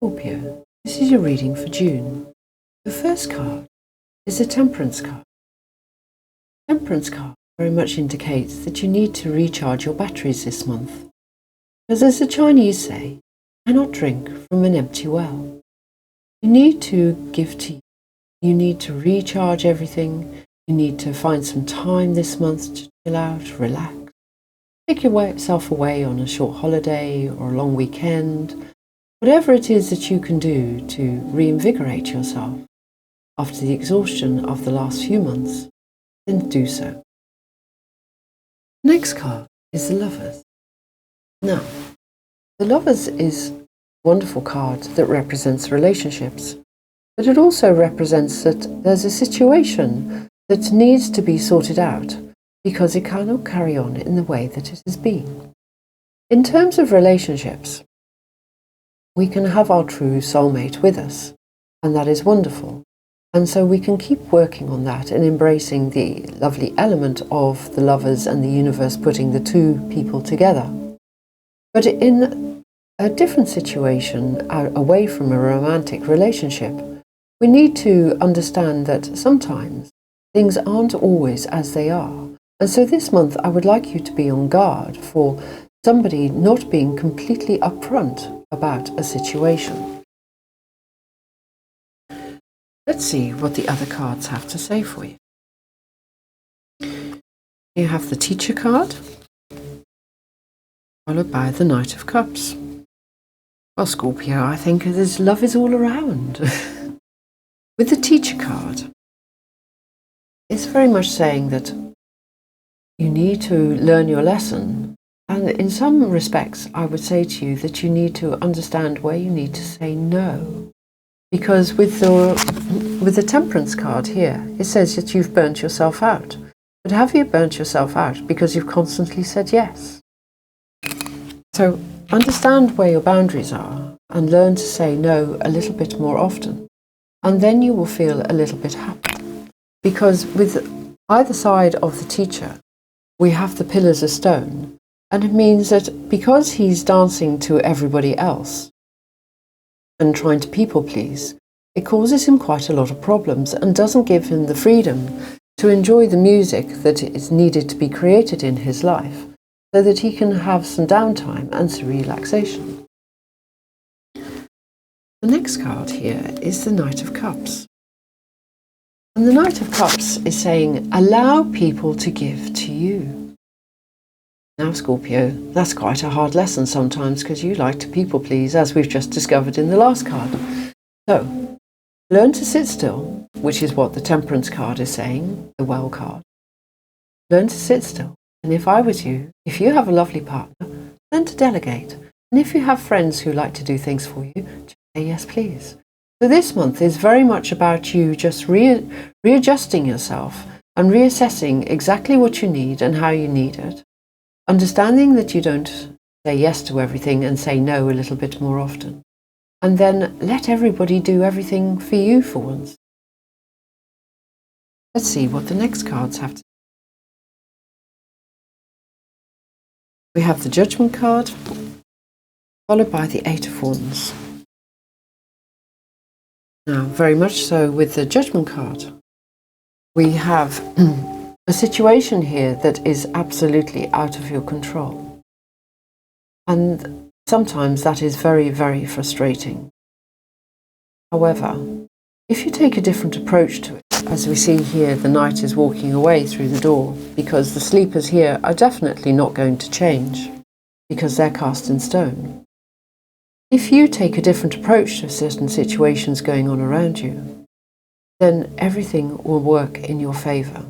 Scorpio, this is your reading for June. The first card is the Temperance card. Temperance card very much indicates that you need to recharge your batteries this month. Because as the Chinese say, you cannot drink from an empty well. You need to give to you. You need to recharge everything. You need to find some time this month to chill out, relax. Take yourself away on a short holiday or a long weekend. Whatever it is that you can do to reinvigorate yourself after the exhaustion of the last few months, then do so. The next card is the Lovers. Now, the Lovers is a wonderful card that represents relationships, but it also represents that there's a situation that needs to be sorted out because it cannot carry on in the way that it has been. In terms of relationships, we can have our true soulmate with us, and that is wonderful. And so we can keep working on that and embracing the lovely element of the Lovers and the universe putting the two people together. But in a different situation, away from a romantic relationship, we need to understand that sometimes things aren't always as they are. And so this month I would like you to be on guard for somebody not being completely upfront about a situation. Let's see what the other cards have to say for you. You have the Teacher card, followed by the Knight of Cups. Well, Scorpio, I think this love is all around. With the Teacher card, it's very much saying that you need to learn your lesson. And in some respects, I would say to you that you need to understand where you need to say no. Because with the Temperance card here, it says that you've burnt yourself out. But have you burnt yourself out because you've constantly said yes? So understand where your boundaries are and learn to say no a little bit more often. And then you will feel a little bit happy. Because with either side of the Teacher, we have the pillars of stone. And it means that because he's dancing to everybody else and trying to people please, it causes him quite a lot of problems and doesn't give him the freedom to enjoy the music that is needed to be created in his life so that he can have some downtime and some relaxation. The next card here is the Knight of Cups. And the Knight of Cups is saying, allow people to give to you. Now, Scorpio, that's quite a hard lesson sometimes because you like to people please, as we've just discovered in the last card. So, learn to sit still, which is what the Temperance card is saying, the Well card. Learn to sit still. And if I was you, if you have a lovely partner, learn to delegate. And if you have friends who like to do things for you, just say yes, please. So this month is very much about you just readjusting yourself and reassessing exactly what you need and how you need it. Understanding that you don't say yes to everything and say no a little bit more often. And then let everybody do everything for you for once. Let's see what the next cards have to say. We have the Judgment card, followed by the Eight of Wands. Now, very much so with the Judgment card, we have a situation here that is absolutely out of your control. And sometimes that is very, very frustrating. However, if you take a different approach to it, as we see here, the Knight is walking away through the door because the sleepers here are definitely not going to change because they're cast in stone. If you take a different approach to certain situations going on around you, then everything will work in your favour.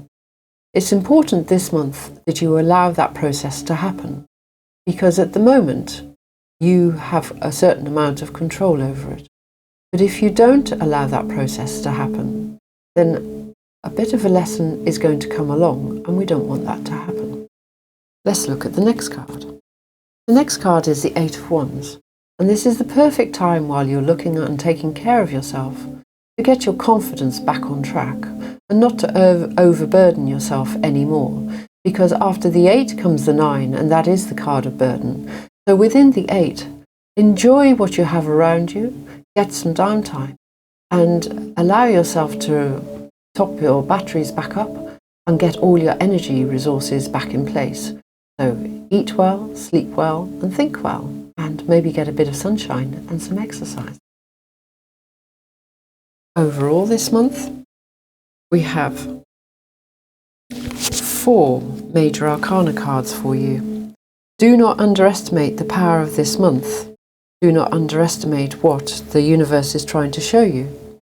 It's important this month that you allow that process to happen, because at the moment you have a certain amount of control over it. But if you don't allow that process to happen, then a bit of a lesson is going to come along, and we don't want that to happen. Let's look at the next card. The next card is the Eight of Wands, and this is the perfect time while you're looking at and taking care of yourself to get your confidence back on track and not to overburden yourself anymore, because after the 8 comes the 9, and that is the card of burden. So within the 8, enjoy what you have around you, get some downtime and allow yourself to top your batteries back up and get all your energy resources back in place. So eat well, sleep well, and think well, and maybe get a bit of sunshine and some exercise. Overall this month, we have 4 major arcana cards for you. Do not underestimate the power of this month. Do not underestimate what the universe is trying to show you.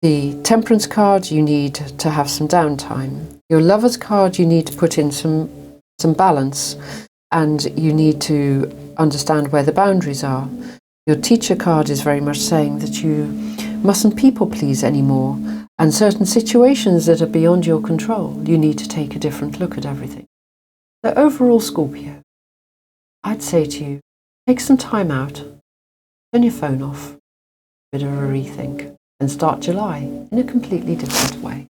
The Temperance card, you need to have some downtime. Your Lovers card, you need to put in some balance, and you need to understand where the boundaries are. Your Teacher card is very much saying that you mustn't people please anymore, and certain situations that are beyond your control, you need to take a different look at everything. So overall, Scorpio, I'd say to you, take some time out, turn your phone off, a bit of a rethink, and start July in a completely different way.